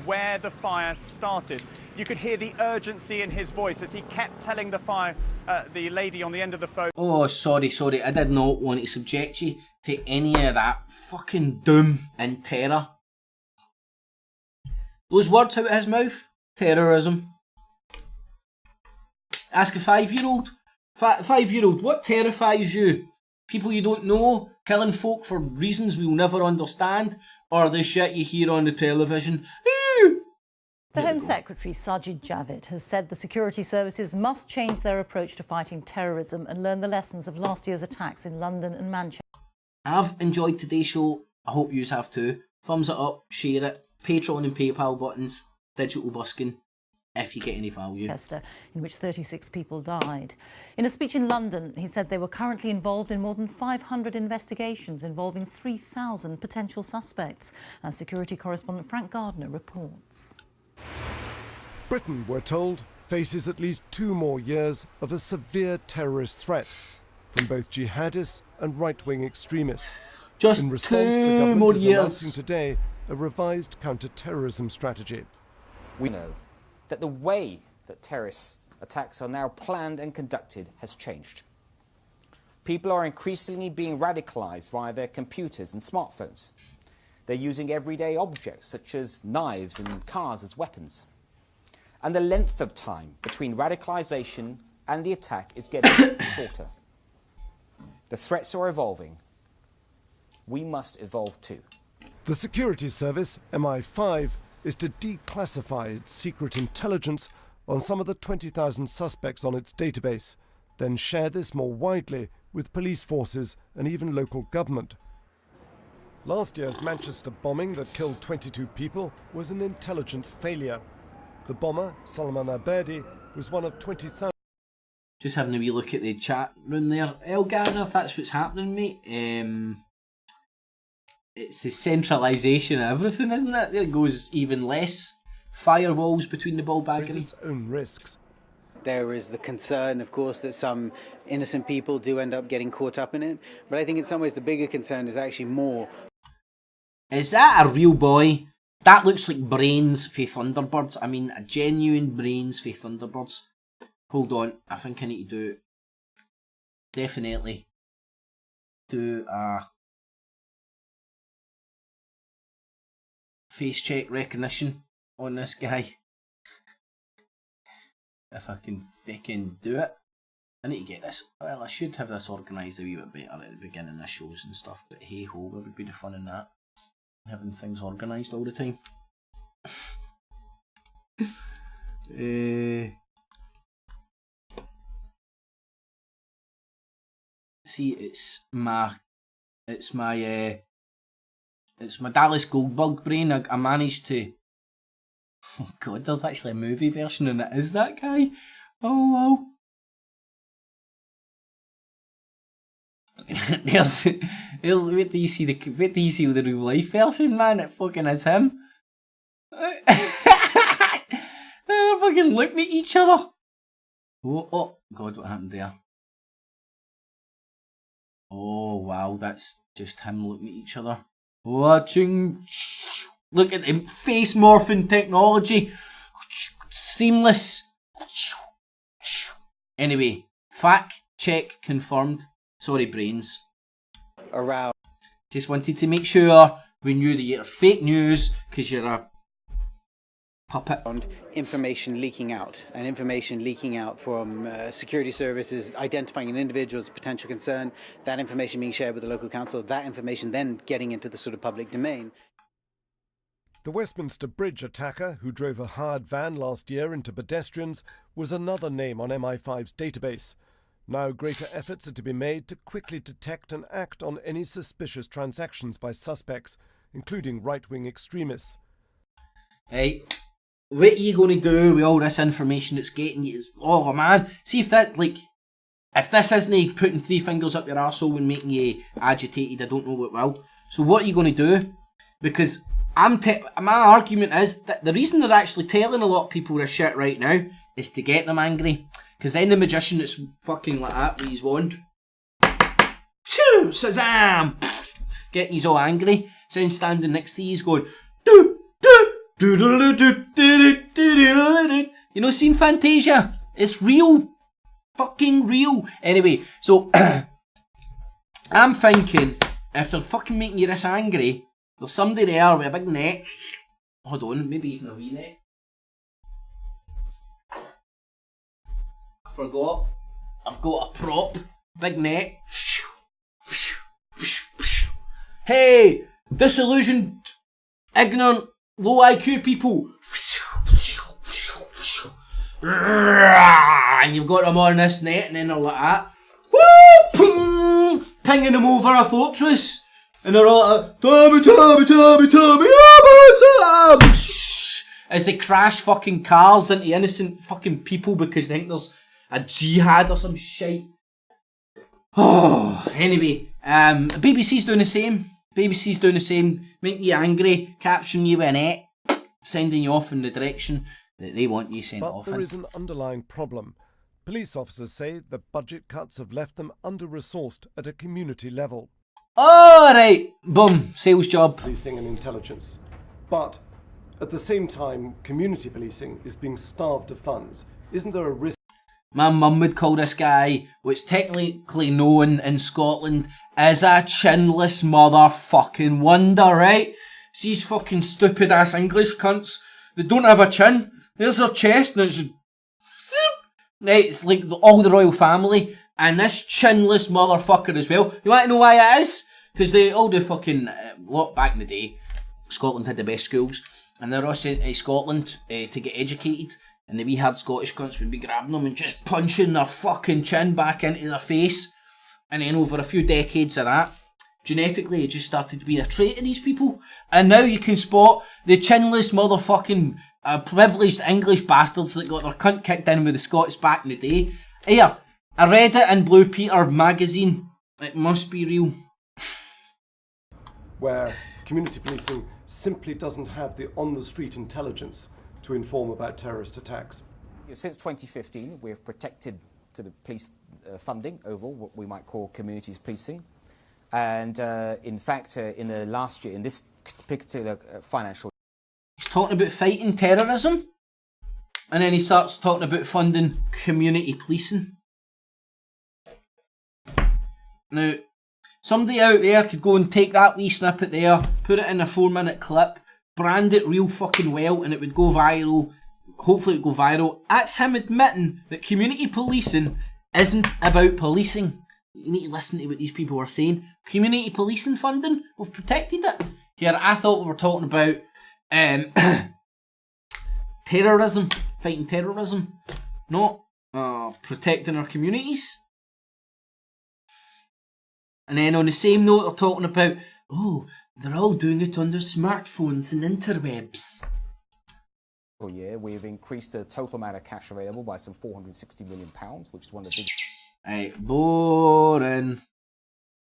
Speaker 22: Where the fire started. You could hear the urgency in his voice as he kept telling the lady on the end of the phone.
Speaker 3: Oh, sorry, I did not want to subject you to any of that fucking doom and terror. Those words out of his mouth, terrorism. Ask a 5-year-old. 5-year-old, what terrifies you? People you don't know, killing folk for reasons we'll never understand, or the shit you hear on the television.
Speaker 18: The Home Secretary, Sajid Javid, has said the security services must change their approach to fighting terrorism and learn the lessons of last year's attacks in London and Manchester.
Speaker 3: I've enjoyed today's show. I hope you have too. Thumbs it up, share it, Patreon and PayPal buttons, digital busking. if you get any value.
Speaker 18: In which 36 people died. In a speech in London, he said they were currently involved in more than 500 investigations involving 3,000 potential suspects. Our security correspondent Frank Gardner reports.
Speaker 21: Britain, we're told, faces at least 2 more years of a severe terrorist threat from both jihadists and right-wing extremists.
Speaker 3: Just
Speaker 21: in response, the
Speaker 3: 2
Speaker 21: government
Speaker 3: more
Speaker 21: is
Speaker 3: years.
Speaker 21: announcing today a revised counter-terrorism strategy.
Speaker 1: We know that the way that terrorist attacks are now planned and conducted has changed. People are increasingly being radicalized via their computers and smartphones. They're using everyday objects such as knives and cars as weapons. And the length of time between radicalization and the attack is getting shorter. The threats are evolving. We must evolve too.
Speaker 21: The security service, MI5, is to declassify its secret intelligence on some of the 20,000 suspects on its database, then share this more widely with police forces and even local government. Last year's Manchester bombing that killed 22 people was an intelligence failure. The bomber, Salman Abedi, was one of 20,000.
Speaker 3: Just having a wee look at the chat room there. El Gaza, if that's what's happening, mate. It's the centralisation of everything, isn't it? There goes even less firewalls between the ball bag and
Speaker 21: its own risks.
Speaker 14: There is the concern, of course, that some innocent people do end up getting caught up in it. But I think in some ways the bigger concern is actually more.
Speaker 3: Is that a real boy? That looks like brains for Thunderbirds. I mean, a genuine brains for Thunderbirds. Hold on, I think I need to do... Definitely do a face check recognition on this guy. If I can fucking do it. I need to get this. Well, I should have this organised a wee bit better at the beginning of shows and stuff, but hey ho, what would be the fun in that? Having things organised all the time. See, it's my Dallas Goldberg brain. I managed to. Oh god, there's actually a movie version and it is that guy. Oh wow. There's wait till you see the real life version, man. It fucking is him. They're fucking looking at each other. Oh god, what happened there? Oh wow, that's just him looking at each other. Watching. Look at the face morphing technology. Seamless. Anyway, fact check confirmed. Sorry, brains.
Speaker 14: Around.
Speaker 3: Just wanted to make sure we knew that you're fake news because you're a puppet.
Speaker 14: Information leaking out, and information leaking out from security services identifying an individual as a potential concern, that information being shared with the local council, that information then getting into the sort of public domain.
Speaker 21: The Westminster Bridge attacker, who drove a hired van last year into pedestrians, was another name on MI5's database. Now greater efforts are to be made to quickly detect and act on any suspicious transactions by suspects, including right-wing extremists.
Speaker 3: Hey, what are you going to do with all this information that's getting you? Oh man, see if that, like, if this isn't putting 3 fingers up your arsehole and making you agitated, I don't know what will. So what are you going to do? Because my argument is that the reason they're actually telling a lot of people this shit right now is to get them angry. Because then the magician that's fucking like that with his wand, Shazam! Getting you all angry. So then standing next to you, he's going, do, do, do, do, do, do, do. You know, seen Fantasia? It's real. Fucking real. Anyway, so I'm thinking, if they're fucking making you this angry, there's somebody there with a big net. Hold on, maybe even a wee net. I forgot. I've got a prop. Big net. Hey! Disillusioned, ignorant, low IQ people. And you've got them on this net and then they're like that. Woo! Pinging them over a fortress. And they're all like, Tommy, Tommy, Tommy, Tommy, as they crash fucking cars into innocent fucking people because they think there's a jihad or some shit. Oh, anyway, BBC's doing the same. BBC's doing the same, making you angry, capturing you with a net, sending you off in the direction that they want you sent off in.
Speaker 21: But there is an underlying problem. Police officers say the budget cuts have left them under-resourced at a community level.
Speaker 3: Alright, boom, sales job.
Speaker 21: Policing and intelligence. But at the same time, community policing is being starved of funds. Isn't there a risk?
Speaker 3: My mum would call this guy, what's technically known in Scotland as a chinless motherfucking wonder, right? It's these fucking stupid ass English cunts that don't have a chin. There's their chest and it's just... Right, it's like all the royal family and this chinless motherfucker as well. You want to know why it is? Because all the fucking lot back in the day, Scotland had the best schools and they're all sent to Scotland to get educated. And the wee hard Scottish cunts would be grabbing them and just punching their fucking chin back into their face. And then over a few decades of that, genetically it just started to be a trait in these people. And now you can spot the chinless motherfucking privileged English bastards that got their cunt kicked in with the Scots back in the day. Here, I read it in Blue Peter magazine. It must be real.
Speaker 21: Where community policing simply doesn't have the on-the-street intelligence to inform about terrorist attacks.
Speaker 1: Since 2015, we have protected to the police funding overall, what we might call communities policing. And in fact, in the last year, in this particular financial year,
Speaker 3: he's talking about fighting terrorism, and then he starts talking about funding community policing. Now, somebody out there could go and take that wee snippet there, put it in a 4-minute clip, brand it real fucking well, and it would go viral. Hopefully it would go viral. That's him admitting that community policing isn't about policing. You need to listen to what these people are saying. Community policing funding, we've protected it. Here, I thought we were talking about terrorism, fighting terrorism, not protecting our communities. And then on the same note, they're talking about, oh, they're all doing it on their smartphones and interwebs.
Speaker 1: year, we've increased the total amount of cash available by some £460 million, which is one of the biggest.
Speaker 3: Right, boring.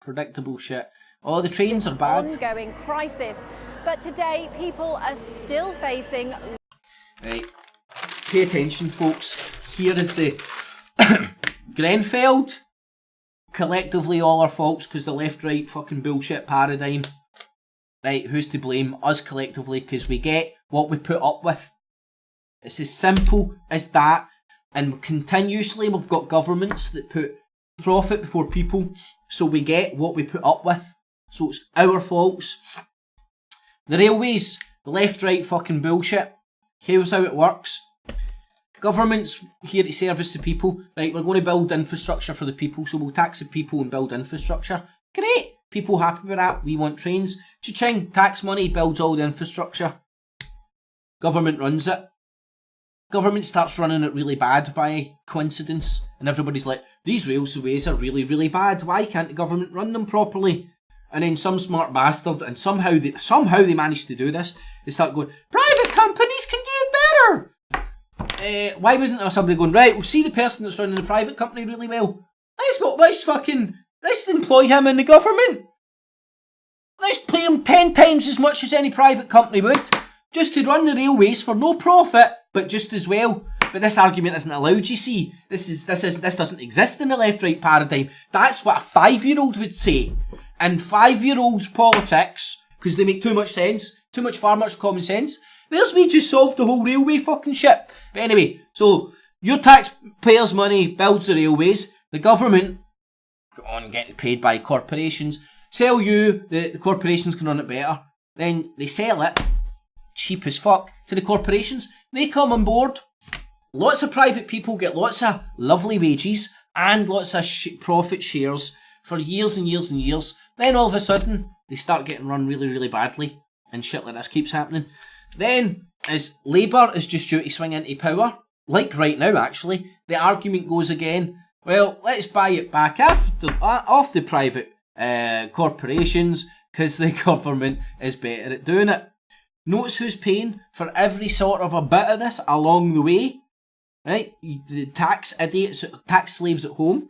Speaker 3: Predictable shit. Oh, the trains are bad.
Speaker 2: Ongoing crisis, but today people are still facing.
Speaker 3: Right, pay attention, folks. Here is the Grenfell. Collectively, all our faults because the left-right fucking bullshit paradigm. Right, who's to blame? Us collectively, because we get what we put up with. It's as simple as that. And continuously, we've got governments that put profit before people, so we get what we put up with. So it's our faults. The railways, the left-right fucking bullshit. Here's how it works. Government's here to service the people. Right, we're going to build infrastructure for the people, so we'll tax the people and build infrastructure. Great! People happy with that. We want trains. Cha-ching! Tax money builds all the infrastructure. Government runs it. Government starts running it really bad by coincidence, and everybody's like, these railways are really, really bad. Why can't the government run them properly? And then some smart bastard, and somehow they managed to do this. They start going, private companies can do it better. Why wasn't there somebody going, right, we'll see the person that's running the private company really well. Let's employ him in the government. Let's pay him 10 times as much as any private company would, just to run the railways for no profit, but just as well. But this argument isn't allowed, you see. This doesn't exist in the left-right paradigm. That's what a 5-year-old would say. And 5-year-olds' politics, because they make too much sense, far much common sense. There's me just solved the whole railway fucking shit. But anyway, so your taxpayers' money builds the railways. The government go on getting paid by corporations. Sell you, the corporations can run it better. Then they sell it cheap as fuck to the corporations. They come on board. Lots of private people get lots of lovely wages and lots of profit shares for years and years and years. Then all of a sudden, they start getting run really, really badly. And shit like this keeps happening. Then, as Labour is just due to swing into power, like right now actually, the argument goes again, well, let's buy it back off the private corporations because the government is better at doing it. Notice who's paying for every sort of a bit of this along the way, right? The tax idiots, tax slaves at home.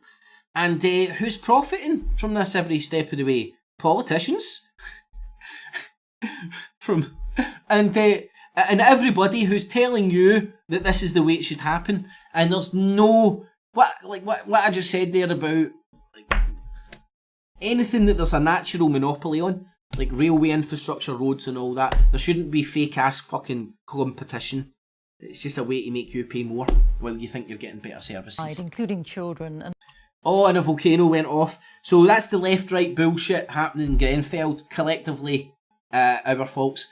Speaker 3: And who's profiting from this every step of the way? Politicians. And everybody who's telling you that this is the way it should happen. And there's no... What I just said there about anything that there's a natural monopoly on, like railway infrastructure, roads and all that, there shouldn't be fake ass fucking competition. It's just a way to make you pay more while you think you're getting better services.
Speaker 18: Including children. And
Speaker 3: oh, and a volcano went off. So that's the left-right bullshit happening in Grenfell. Collectively, our faults.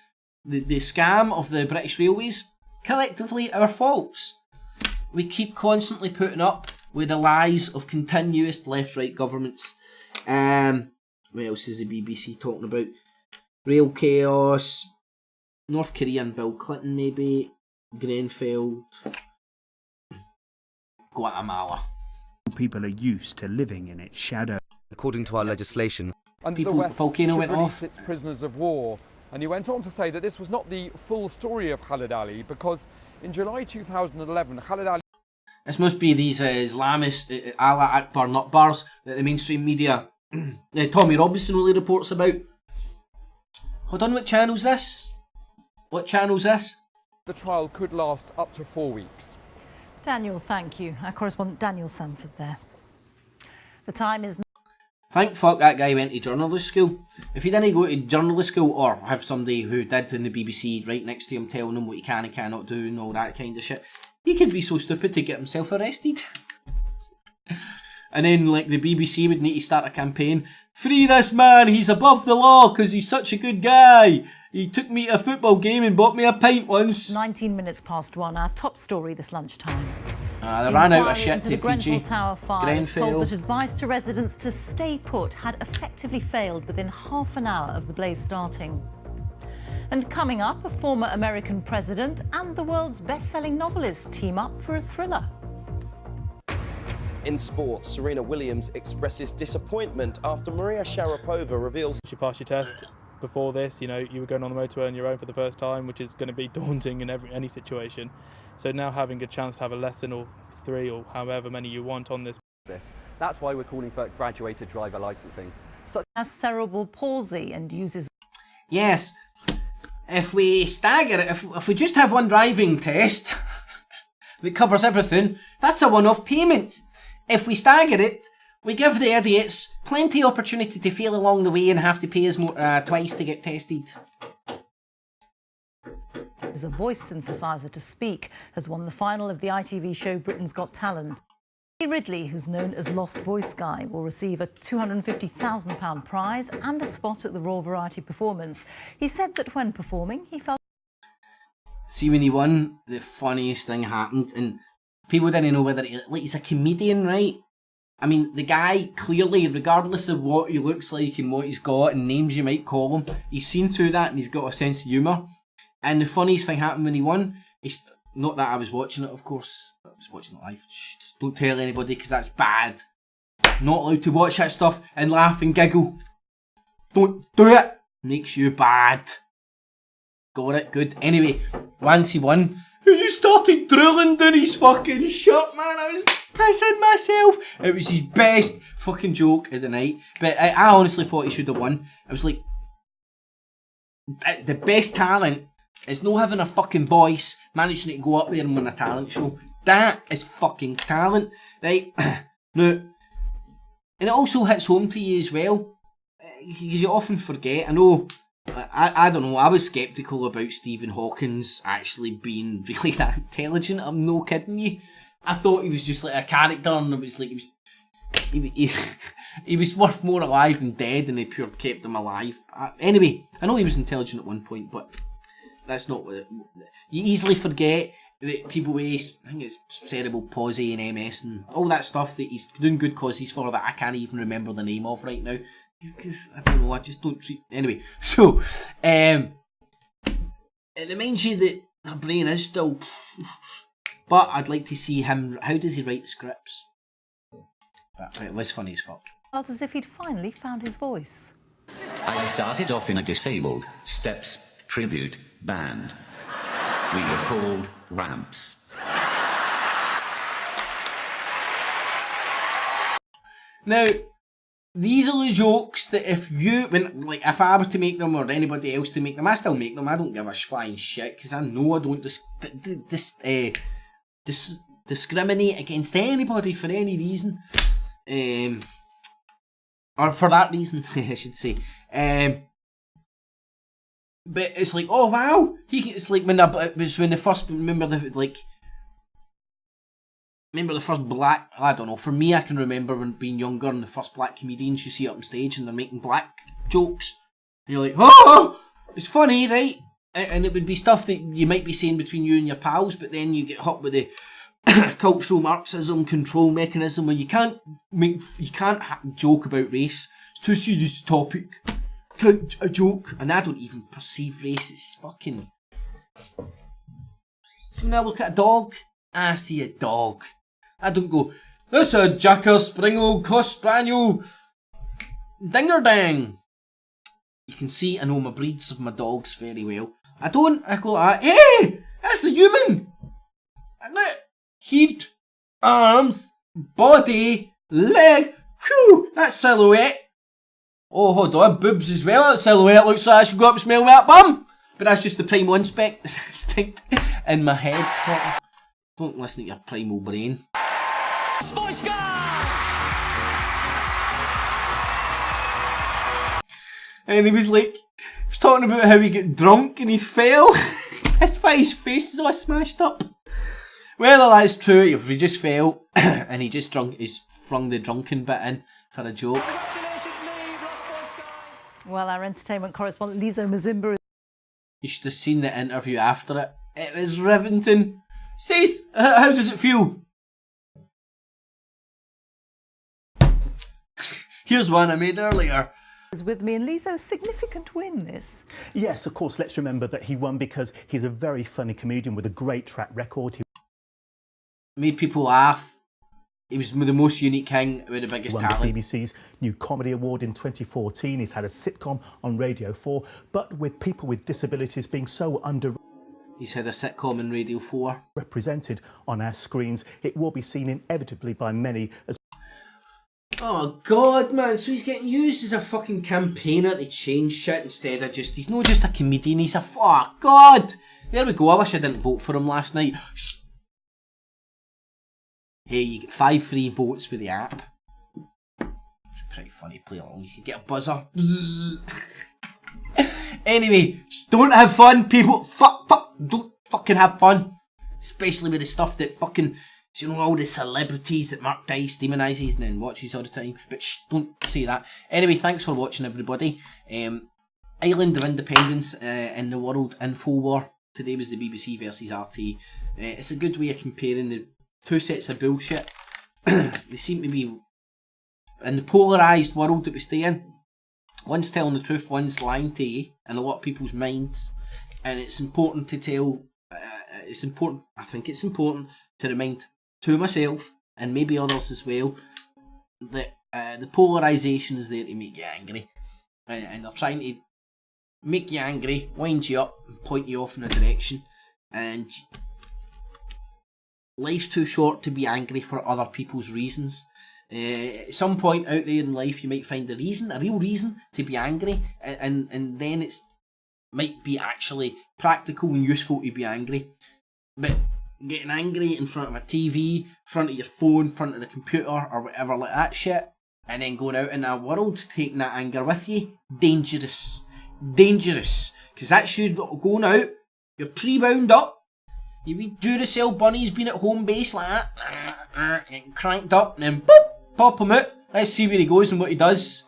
Speaker 3: The scam of the British Railways, collectively our faults. We keep constantly putting up with the lies of continuous left-right governments. What else is the BBC talking about? Rail chaos, North Korea and Bill Clinton maybe, Grenfell, Guatemala.
Speaker 5: People are used to living in its shadow.
Speaker 6: According to our legislation,
Speaker 23: and the West should release its prisoners of war. And he went on to say that this was not the full story of Khalid Ali, because in July 2011, Khalid Ali...
Speaker 3: This must be these Islamist Allah Akbar nutbars that the mainstream media, Tommy Robinson really reports about. Hold on, what channel's this? What channel's this?
Speaker 23: The trial could last up to 4 weeks.
Speaker 18: Daniel, thank you. Our correspondent Daniel Sanford there. The time is...
Speaker 3: Thank fuck that guy went to journalist school. If he didn't go to journalist school or have somebody who did in the BBC right next to him telling him what he can and cannot do and all that kind of shit, he could be so stupid to get himself arrested. And then like the BBC would need to start a campaign. Free this man, he's above the law because he's such a good guy. He took me to a football game and bought me a pint once.
Speaker 18: 19 minutes past 1, our top story this lunchtime.
Speaker 3: They ran out of shit to
Speaker 18: the Grenfell
Speaker 3: Fiji.
Speaker 18: Tower fire is told that advice to residents to stay put had effectively failed within half an hour of the blaze starting. And coming up, a former American president and the world's best-selling novelist team up for a thriller.
Speaker 24: In sports, Serena Williams expresses disappointment after Maria Sharapova reveals...
Speaker 25: You passed your test before this, you know, you were going on the motorway on your own for the first time, which is going to be daunting in any situation. So now having a chance to have a lesson or 3 or however many you want on this.
Speaker 26: That's why we're calling for graduated driver licensing.
Speaker 18: Such as cerebral palsy and uses...
Speaker 3: Yes, if we stagger it, if we just have one driving test that covers everything, that's a one-off payment. If we stagger it, we give the idiots plenty of opportunity to fail along the way and have to pay us more, twice to get tested.
Speaker 18: As a voice synthesizer to speak, has won the final of the ITV show Britain's Got Talent. Ridley, who's known as Lost Voice Guy, will receive a £250,000 prize and a spot at the Raw Variety performance. He said that when performing, he felt...
Speaker 3: See, when he won, the funniest thing happened, and people didn't know whether he's a comedian, right? I mean, the guy, clearly, regardless of what he looks like and what he's got and names you might call him, he's seen through that and he's got a sense of humour. And the funniest thing happened when he won, not that I was watching it, of course, I was watching it live. Shh, just don't tell anybody because that's bad. Not allowed to watch that stuff and laugh and giggle. Don't do it. Makes you bad. Got it, good. Anyway, once he won, he just started drilling down his fucking shirt, man. I was pissing myself. It was his best fucking joke of the night. But I honestly thought he should have won. I was like, the best talent is not having a fucking voice, managing to go up there and win a talent show. That is fucking talent, right? Now, and it also hits home to you as well, because you often forget. I know, I don't know, I was sceptical about Stephen Hawking's actually being really that intelligent. I'm no kidding you. I thought he was just like a character, and it was like he was worth more alive than dead, and they pure kept him alive. Anyway, I know he was intelligent at one point, but that's not what you easily forget that people with, I think it's cerebral palsy and MS and all that stuff that he's doing good causes for that I can't even remember the name of right now. Because, I don't know, I just don't treat... Anyway, so, it reminds you that their brain is still... But I'd like to see him... How does he write scripts? But it was funny as fuck.
Speaker 18: Felt as if he'd finally found his voice.
Speaker 27: I started off in a disabled steps tribute
Speaker 7: band. We were called Ramps.
Speaker 3: Now, these are the jokes that if I were to make them or anybody else to make them, I still make them. I don't give a flying shit because I know I don't discriminate against anybody for any reason. Or for that reason, I should say. But it's like, oh wow, it's like when the first, remember the first black, I don't know, for me I can remember when being younger and the first black comedians you see up on stage and they're making black jokes. And you're like, oh, it's funny, right? And it would be stuff that you might be saying between you and your pals, but then you get hit with the cultural Marxism control mechanism where you can't joke about race. It's too serious a topic. Can't a joke. And I don't even perceive race as fucking... So when I look at a dog, I see a dog. I don't go, that's a Jacker Springle Cuss Spaniel Dingerdang. You can see I know my breeds of my dogs very well. I go like, hey, that's a human. Head, arms, body, leg, whew, that's silhouette. Oh, hold on, boobs as well. That silhouette looks like I should go up and smell that bum. But that's just the primal instinct in my head. Don't listen to your primal brain.
Speaker 15: Voice guy!
Speaker 3: And he was talking about how he got drunk and he fell. That's why his face is all smashed up. Whether that's true, if he just fell and he's flung the drunken bit in for a joke.
Speaker 18: Well, our entertainment correspondent Lizo Mazimba.
Speaker 3: You should have seen the interview after it. It was riveting. Says, how does it feel? Here's one I made earlier.
Speaker 18: With me and Lizo, significant win this.
Speaker 8: Yes, of course, let's remember that he won because he's a very funny comedian with a great track record. He
Speaker 3: made people laugh. He was the most unique king with the biggest
Speaker 8: won
Speaker 3: talent.
Speaker 8: the BBC's New Comedy Award in 2014. He's had a sitcom on Radio 4, but with people with disabilities being so
Speaker 3: He's had a sitcom in Radio 4.
Speaker 8: Represented on our screens, it will be seen inevitably by many as...
Speaker 3: Oh god, man, so he's getting used as a fucking campaigner to change shit instead of he's not just a comedian, he's a... Oh god! There we go, I wish I didn't vote for him last night. Hey, you get 5 free votes with the app. It's pretty funny, play along, you can get a buzzer. Anyway, don't have fun, people. Don't fucking have fun. Especially with the stuff that fucking... You know, all the celebrities that Mark Dice demonises and then watches all the time. But don't say that. Anyway, thanks for watching, everybody. Island of Independence in the world, InfoWar. Today was the BBC versus RT. It's a good way of comparing the two sets of bullshit. They seem to be in the polarised world that we stay in. One's telling the truth, one's lying to you in a lot of people's minds. And it's important to tell... I think it's important to remind to myself, and maybe others as well, that the polarisation is there to make you angry. And they're trying to make you angry, wind you up, and point you off in a direction. And life's too short to be angry for other people's reasons. At some point out there in life, you might find a real reason to be angry, and then it's might be actually practical and useful to be angry. But getting angry in front of a TV, in front of your phone, in front of the computer, or whatever like that shit, and then going out in that world, taking that anger with you, dangerous. Dangerous. Because that's you going out, you're pre-bound up, you wee Duracell bunnies being at home base like that, getting cranked up, and then boop, pop him out, let's see where he goes and what he does.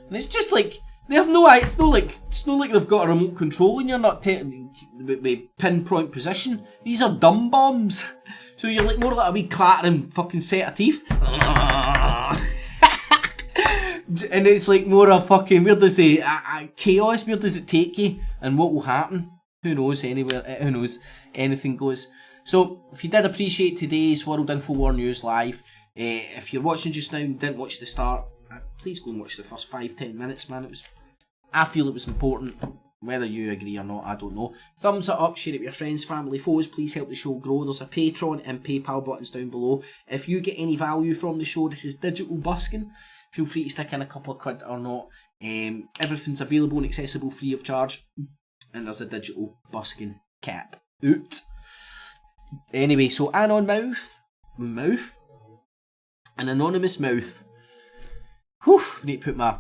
Speaker 3: And it's just like, they have no, it's not like they've got a remote control and you're not with pinpoint position. These are dumb bombs. So you're like more like a wee clattering fucking set of teeth. And it's like more a fucking, where does the chaos, where does it take you? And what will happen? Who knows, anywhere, who knows, anything goes. So, if you did appreciate today's World InfoWar News Live, if you're watching just now and didn't watch the start, please go and watch the first 5-10 minutes, man. I feel it was important. Whether you agree or not, I don't know. Thumbs it up, share it with your friends, family, foes. Please help the show grow. There's a Patreon and PayPal buttons down below. If you get any value from the show, this is digital busking. Feel free to stick in a couple of quid or not. Everything's available and accessible free of charge. And there's a digital busking cap out. Anyway, so Anon Mouth? An anonymous mouth. Whew, need to put my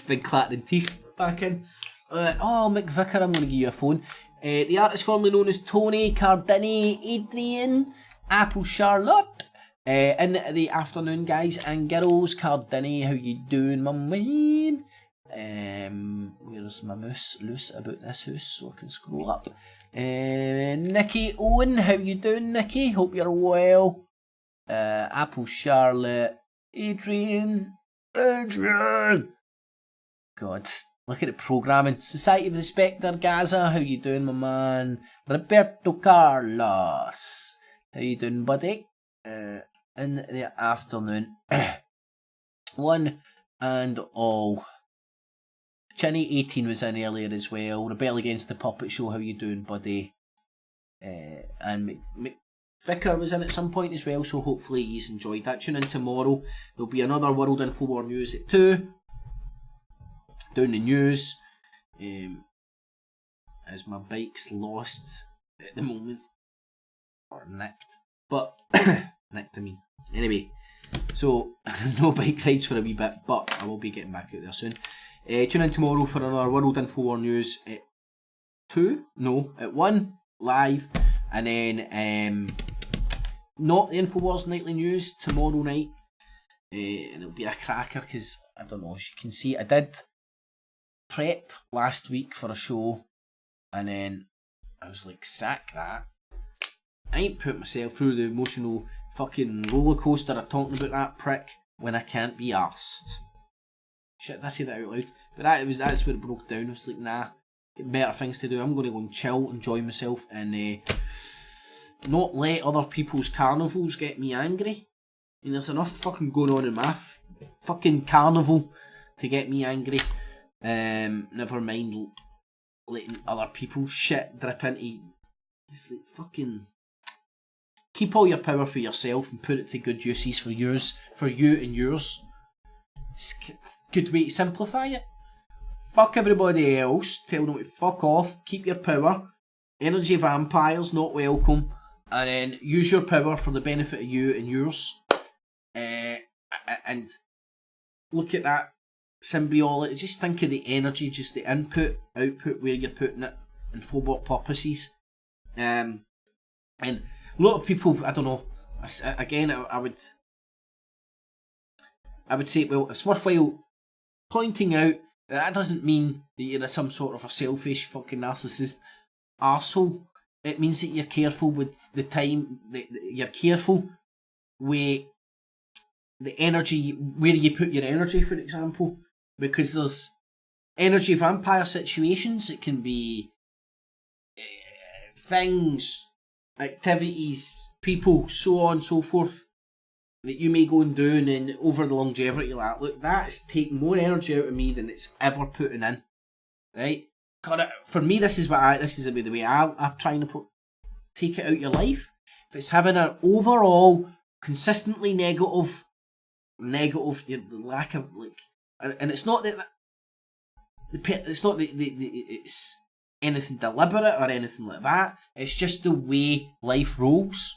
Speaker 3: big clattering teeth back in. McVicker, I'm going to give you a phone. The artist formerly known as Tony, Cardini, Adrian, Apple Charlotte. In the afternoon, guys and girls. Cardini, how you doing, my man? Where's my mouse? Loose about this house so I can scroll up. Nikki Owen, how you doing, Nikki? Hope you're well. Apple Charlotte, Adrian. God, look at the programming. Society of the Spectre, Gaza, how you doing, my man? Roberto Carlos, how you doing, buddy? In the afternoon, one and all. Chinny 18 was in earlier as well. Rebel Against the Puppet Show, how you doing, buddy? And McVicker was in at some point as well, so hopefully you've enjoyed that. Tune in tomorrow. There'll be another World InfoWar News at 2. Down the news. As my bike's lost at the moment. Or nicked. But, nicked I mean. Anyway, so no bike rides for a wee bit, but I will be getting back out there soon. Tune in tomorrow for another World InfoWar News at 2? No, at 1, live. And then, not the InfoWars Nightly News tomorrow night. And it'll be a cracker because, I don't know, as you can see, I did prep last week for a show. And then I was like, sack that. I ain't put myself through the emotional fucking roller coaster of talking about that prick when I can't be arsed. Shit, did I say that out loud? But that's where it broke down. I was like, nah, get better things to do. I'm going to go and chill, enjoy myself, and not let other people's carnivals get me angry. I mean, there's enough fucking going on in my fucking carnival to get me angry. Never mind letting other people's shit drip into. It's like fucking. Keep all your power for yourself and put it to good uses for you and yours. It's a good way to simplify it. Fuck everybody else, tell them to fuck off, keep your power. Energy vampires not welcome, and then use your power for the benefit of you and yours. And look at that symbiotic. Just think of the energy, just the input, output, where you're putting it, and for what purposes. And a lot of people, I don't know. Again, I would say, well, it's worthwhile pointing out that doesn't mean that you're some sort of a selfish fucking narcissist arsehole. It means that you're careful with the time, you're careful with the energy, where you put your energy, for example. Because there's energy vampire situations. It can be things, activities, people, so on and so forth, that you may go and do, and then over the longevity, you're like, look, that's taking more energy out of me than it's ever putting in, right? For me, this is the way I'm trying to take it out your life. If it's having an overall consistently negative, lack of like, and it's not that it's not that it's anything deliberate or anything like that. It's just the way life rolls,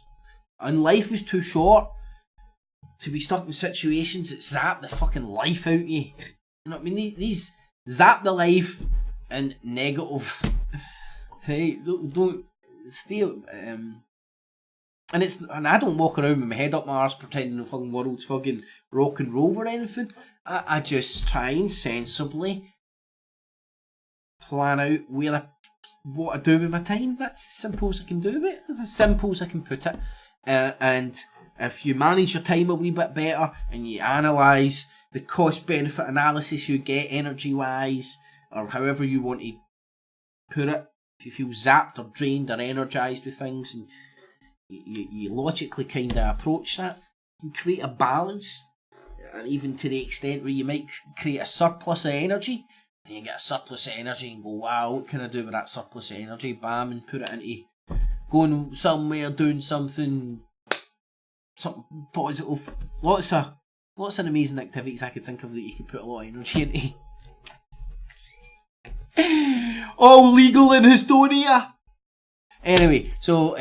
Speaker 3: and life is too short to be stuck in situations that zap the fucking life out of you. You know what I mean? These zap the life and negative. Hey, don't stay. And I don't walk around with my head up my arse pretending the fucking world's fucking rock and roll or anything. I just try and sensibly plan out what I do with my time. That's as simple as I can do it. That's as simple as I can put it. And if you manage your time a wee bit better and you analyse the cost-benefit analysis you get energy-wise, or however you want to put it, if you feel zapped or drained or energised with things, and you logically kind of approach that, you can create a balance, and even to the extent where you might create a surplus of energy, and you get a surplus of energy and go, wow, what can I do with that surplus of energy? Bam, and put it into going somewhere, doing something positive. Lots of amazing activities I could think of that you could put a lot of energy into. All legal in Estonia! Anyway, so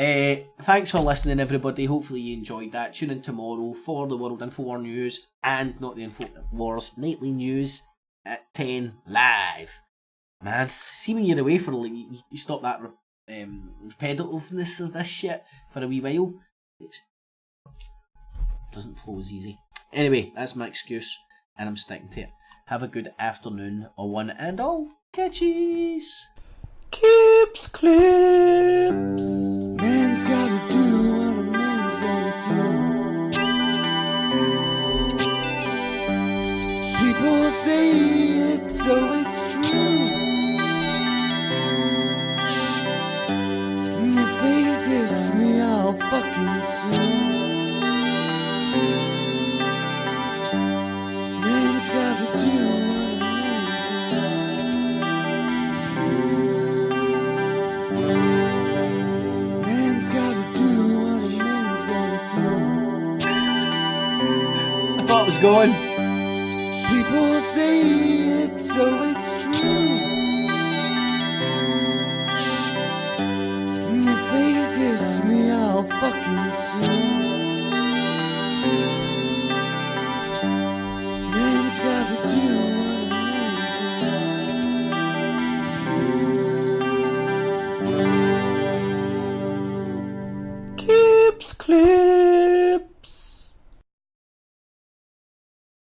Speaker 3: thanks for listening, everybody. Hopefully you enjoyed that. Tune in tomorrow for the World InfoWar News and not the InfoWar's nightly news at 10 live. Man, see when you're away for like you stop that repetitiveness of this shit for a wee while. It doesn't flow as easy. Anyway, that's my excuse, and I'm sticking to it. Have a good afternoon, or one and all. Catchies!
Speaker 4: Cips clips. Man's gotta do what a man's gotta do. People say it, so it's true. And if they diss me, I'll fucking sue. Man's gotta do what a man's
Speaker 3: I thought it was going.
Speaker 4: People say it, so it's true. And if they diss me, I'll fucking sue. Man's gotta do what a man's gotta do. Cips clips.